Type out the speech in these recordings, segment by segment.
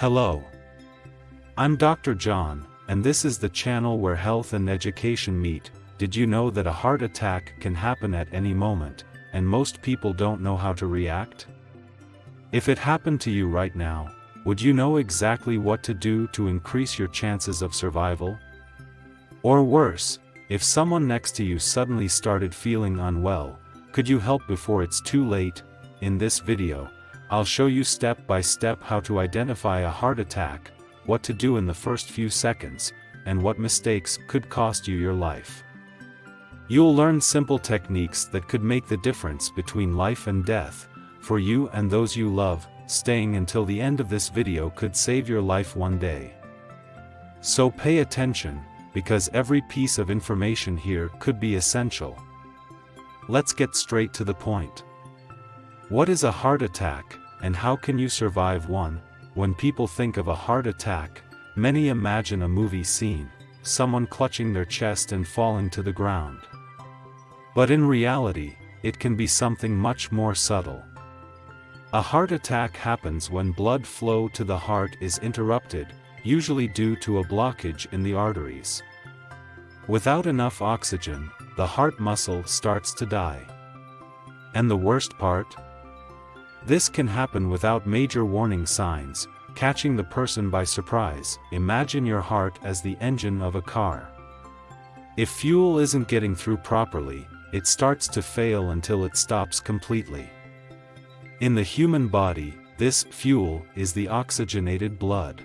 Hello. I'm Dr. John, and this is the channel where health and education meet. Did you know that a heart attack can happen at any moment, and most people don't know how to react? If it happened to you right now, would you know exactly what to do to increase your chances of survival? Or worse, if someone next to you suddenly started feeling unwell, could you help before it's too late? In this video, I'll show you step by step how to identify a heart attack, what to do in the first few seconds, and what mistakes could cost you your life. You'll learn simple techniques that could make the difference between life and death, for you and those you love. Staying until the end of this video could save your life one day. So pay attention, because every piece of information here could be essential. Let's get straight to the point. What is a heart attack, and how can you survive one? When people think of a heart attack, many imagine a movie scene, someone clutching their chest and falling to the ground. But in reality, it can be something much more subtle. A heart attack happens when blood flow to the heart is interrupted, usually due to a blockage in the arteries. Without enough oxygen, the heart muscle starts to die. And the worst part? This can happen without major warning signs, catching the person by surprise. Imagine your heart as the engine of a car. If fuel isn't getting through properly, it starts to fail until it stops completely. In the human body, this fuel is the oxygenated blood.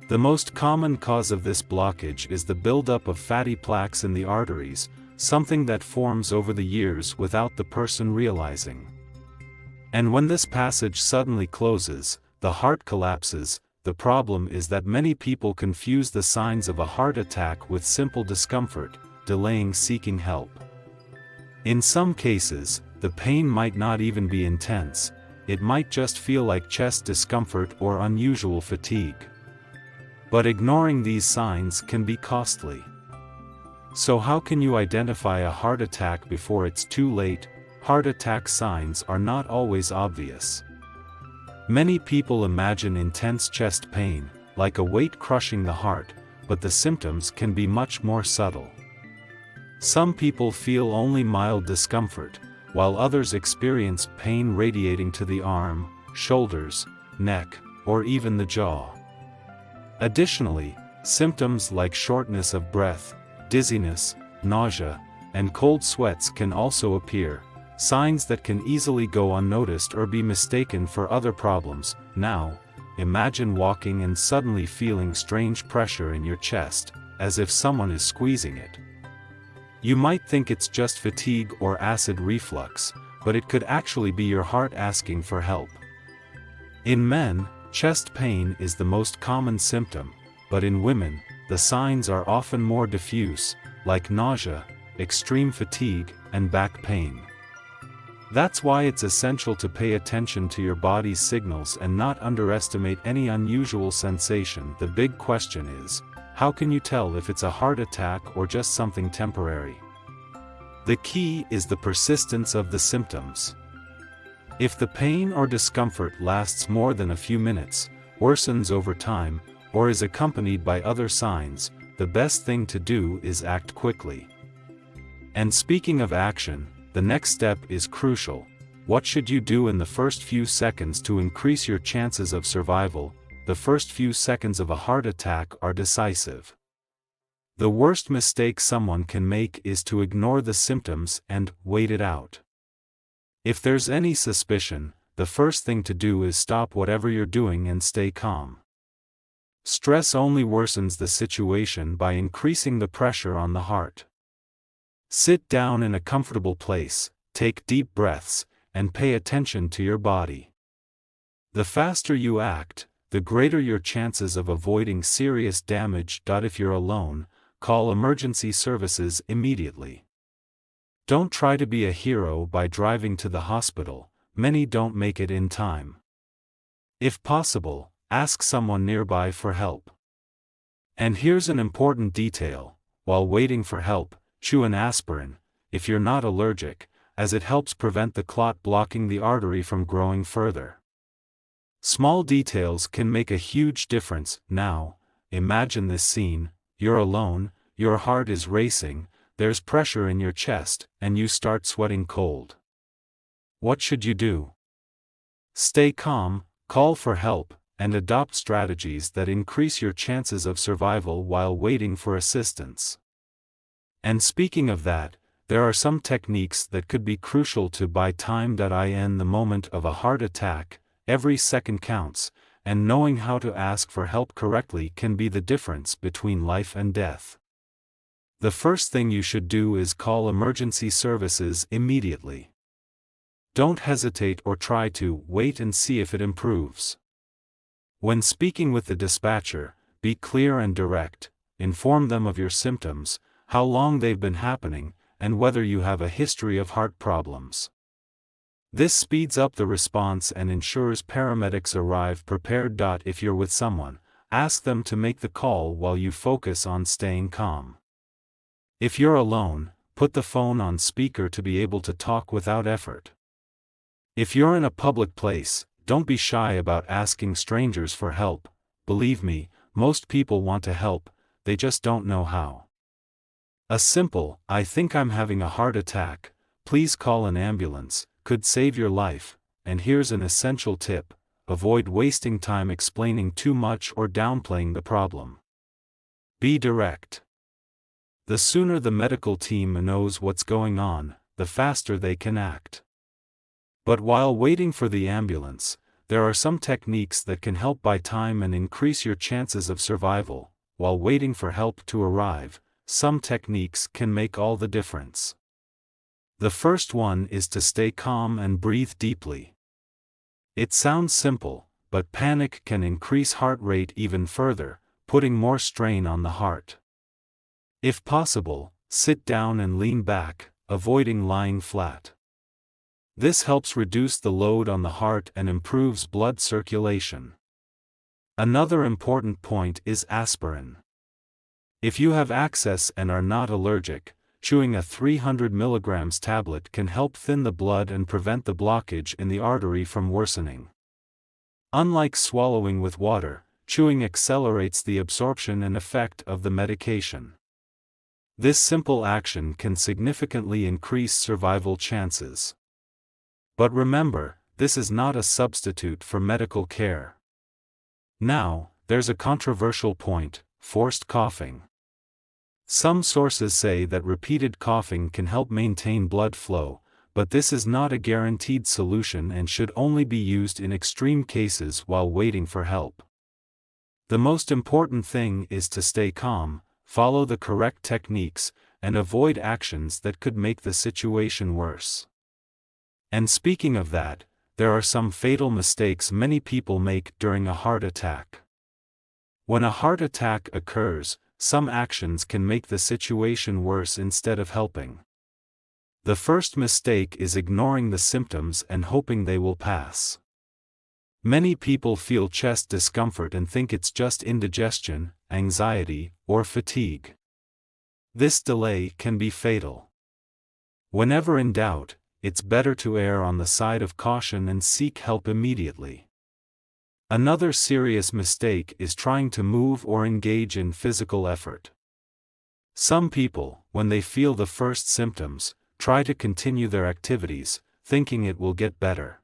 The most common cause of this blockage is the buildup of fatty plaques in the arteries, something that forms over the years without the person realizing. And when this passage suddenly closes, the heart collapses. The problem is that many people confuse the signs of a heart attack with simple discomfort, delaying seeking help. In some cases, the pain might not even be intense, it might just feel like chest discomfort or unusual fatigue. But ignoring these signs can be costly. So how can you identify a heart attack before it's too late? Heart attack signs are not always obvious. Many people imagine intense chest pain, like a weight crushing the heart, but the symptoms can be much more subtle. Some people feel only mild discomfort, while others experience pain radiating to the arm, shoulders, neck, or even the jaw. Additionally, symptoms like shortness of breath, dizziness, nausea, and cold sweats can also appear, signs that can easily go unnoticed or be mistaken for other problems. Now, imagine walking and suddenly feeling strange pressure in your chest, as if someone is squeezing it. You might think it's just fatigue or acid reflux, but it could actually be your heart asking for help. In men, chest pain is the most common symptom, but in women, the signs are often more diffuse, like nausea, extreme fatigue, and back pain. That's why it's essential to pay attention to your body's signals and not underestimate any unusual sensation. The big question is, how can you tell if it's a heart attack or just something temporary? The key is the persistence of the symptoms. If the pain or discomfort lasts more than a few minutes, worsens over time, or is accompanied by other signs, the best thing to do is act quickly. And speaking of action, the next step is crucial. What should you do in the first few seconds to increase your chances of survival? The first few seconds of a heart attack are decisive. The worst mistake someone can make is to ignore the symptoms and wait it out. If there's any suspicion, the first thing to do is stop whatever you're doing and stay calm. Stress only worsens the situation by increasing the pressure on the heart. Sit down in a comfortable place, take deep breaths, and pay attention to your body. The faster you act, the greater your chances of avoiding serious damage. If you're alone, call emergency services immediately. Don't try to be a hero by driving to the hospital, many don't make it in time. If possible, ask someone nearby for help. And here's an important detail: while waiting for help, chew an aspirin, if you're not allergic, as it helps prevent the clot blocking the artery from growing further. Small details can make a huge difference. Now, imagine this scene: you're alone, your heart is racing, there's pressure in your chest, and you start sweating cold. What should you do? Stay calm, call for help, and adopt strategies that increase your chances of survival while waiting for assistance. And speaking of that, there are some techniques that could be crucial to buy time. In the moment of a heart attack, every second counts, and knowing how to ask for help correctly can be the difference between life and death. The first thing you should do is call emergency services immediately. Don't hesitate or try to wait and see if it improves. When speaking with the dispatcher, be clear and direct. Inform them of your symptoms, how long they've been happening, and whether you have a history of heart problems. This speeds up the response and ensures paramedics arrive prepared. If you're with someone, ask them to make the call while you focus on staying calm. If you're alone, put the phone on speaker to be able to talk without effort. If you're in a public place, don't be shy about asking strangers for help. Believe me, most people want to help, they just don't know how. A simple, "I think I'm having a heart attack, please call an ambulance," could save your life. And here's an essential tip: avoid wasting time explaining too much or downplaying the problem. Be direct. The sooner the medical team knows what's going on, the faster they can act. But while waiting for the ambulance, there are some techniques that can help buy time and increase your chances of survival. While waiting for help to arrive, some techniques can make all the difference. The first one is to stay calm and breathe deeply. It sounds simple, but panic can increase heart rate even further, putting more strain on the heart. If possible, sit down and lean back, avoiding lying flat. This helps reduce the load on the heart and improves blood circulation. Another important point is aspirin. If you have access and are not allergic, chewing a 300 mg tablet can help thin the blood and prevent the blockage in the artery from worsening. Unlike swallowing with water, chewing accelerates the absorption and effect of the medication. This simple action can significantly increase survival chances. But remember, this is not a substitute for medical care. Now, there's a controversial point: forced coughing. Some sources say that repeated coughing can help maintain blood flow, but this is not a guaranteed solution and should only be used in extreme cases while waiting for help. The most important thing is to stay calm, follow the correct techniques, and avoid actions that could make the situation worse. And speaking of that, there are some fatal mistakes many people make during a heart attack. When a heart attack occurs, some actions can make the situation worse instead of helping. The first mistake is ignoring the symptoms and hoping they will pass. Many people feel chest discomfort and think it's just indigestion, anxiety, or fatigue. This delay can be fatal. Whenever in doubt, it's better to err on the side of caution and seek help immediately. Another serious mistake is trying to move or engage in physical effort. Some people, when they feel the first symptoms, try to continue their activities, thinking it will get better.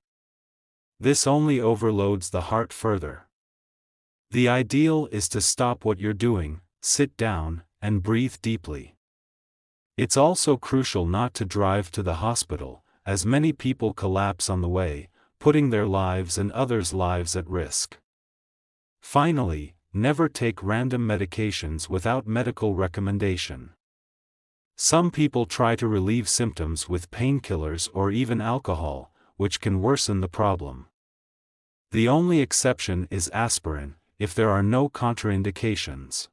This only overloads the heart further. The ideal is to stop what you're doing, sit down, and breathe deeply. It's also crucial not to drive to the hospital, as many people collapse on the way, putting their lives and others' lives at risk. Finally, never take random medications without medical recommendation. Some people try to relieve symptoms with painkillers or even alcohol, which can worsen the problem. The only exception is aspirin, if there are no contraindications.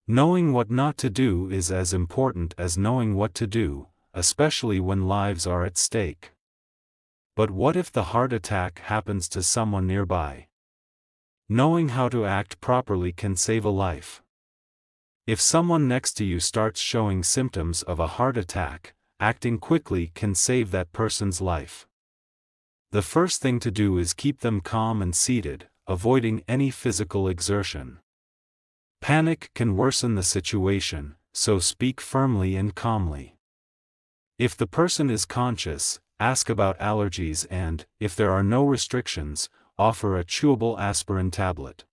Knowing what not to do is as important as knowing what to do, especially when lives are at stake. But what if the heart attack happens to someone nearby? Knowing how to act properly can save a life. If someone next to you starts showing symptoms of a heart attack, acting quickly can save that person's life. The first thing to do is keep them calm and seated, avoiding any physical exertion. Panic can worsen the situation, so speak firmly and calmly. If the person is conscious, ask about allergies and, if there are no restrictions, offer a chewable aspirin tablet.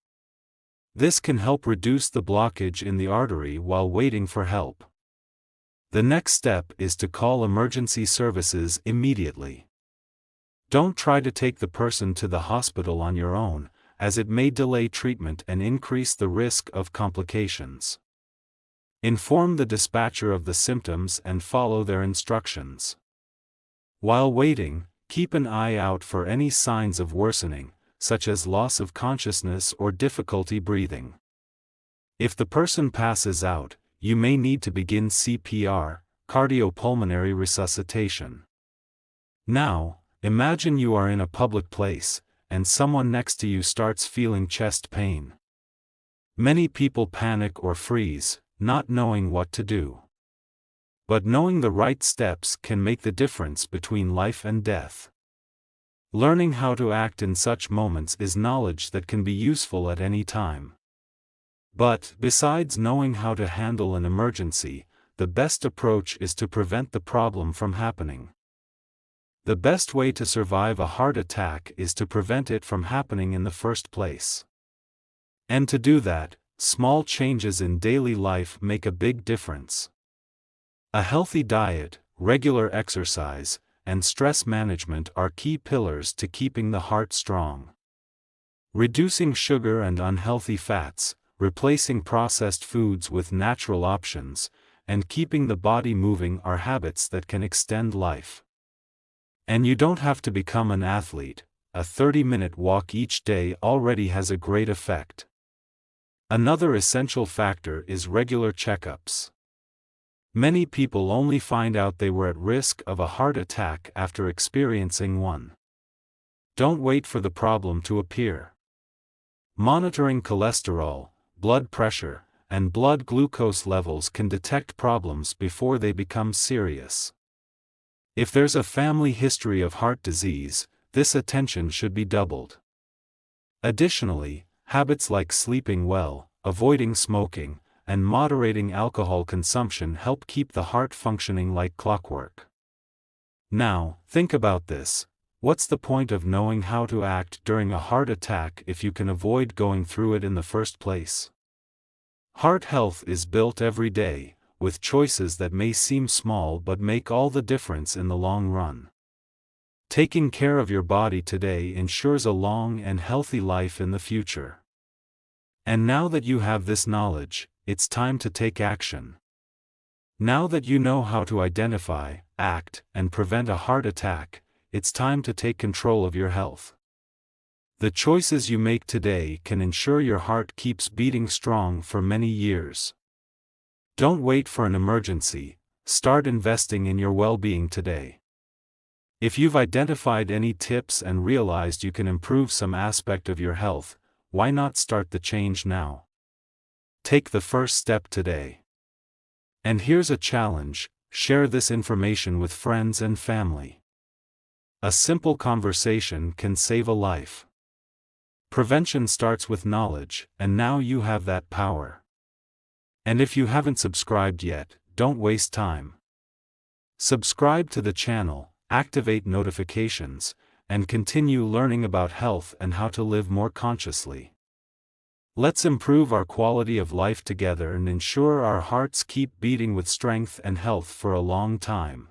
This can help reduce the blockage in the artery while waiting for help. The next step is to call emergency services immediately. Don't try to take the person to the hospital on your own, as it may delay treatment and increase the risk of complications. Inform the dispatcher of the symptoms and follow their instructions. While waiting, keep an eye out for any signs of worsening, such as loss of consciousness or difficulty breathing. If the person passes out, you may need to begin CPR, cardiopulmonary resuscitation. Now, imagine you are in a public place, and someone next to you starts feeling chest pain. Many people panic or freeze, not knowing what to do. But knowing the right steps can make the difference between life and death. Learning how to act in such moments is knowledge that can be useful at any time. But, besides knowing how to handle an emergency, the best approach is to prevent the problem from happening. The best way to survive a heart attack is to prevent it from happening in the first place. And to do that, small changes in daily life make a big difference. A healthy diet, regular exercise, and stress management are key pillars to keeping the heart strong. Reducing sugar and unhealthy fats, replacing processed foods with natural options, and keeping the body moving are habits that can extend life. And you don't have to become an athlete, a 30-minute walk each day already has a great effect. Another essential factor is regular checkups. Many people only find out they were at risk of a heart attack after experiencing one. Don't wait for the problem to appear. Monitoring cholesterol, blood pressure, and blood glucose levels can detect problems before they become serious. If there's a family history of heart disease, this attention should be doubled. Additionally, habits like sleeping well, avoiding smoking, and moderating alcohol consumption help keep the heart functioning like clockwork. Now, think about this. What's the point of knowing how to act during a heart attack if you can avoid going through it in the first place? Heart health is built every day, with choices that may seem small but make all the difference in the long run. Taking care of your body today ensures a long and healthy life in the future. And now that you have this knowledge, it's time to take action. Now that you know how to identify, act, and prevent a heart attack, it's time to take control of your health. The choices you make today can ensure your heart keeps beating strong for many years. Don't wait for an emergency, start investing in your well-being today. If you've identified any tips and realized you can improve some aspect of your health, why not start the change now? Take the first step today. And here's a challenge: share this information with friends and family. A simple conversation can save a life. Prevention starts with knowledge, and now you have that power. And if you haven't subscribed yet, don't waste time. Subscribe to the channel, activate notifications, and continue learning about health and how to live more consciously. Let's improve our quality of life together and ensure our hearts keep beating with strength and health for a long time.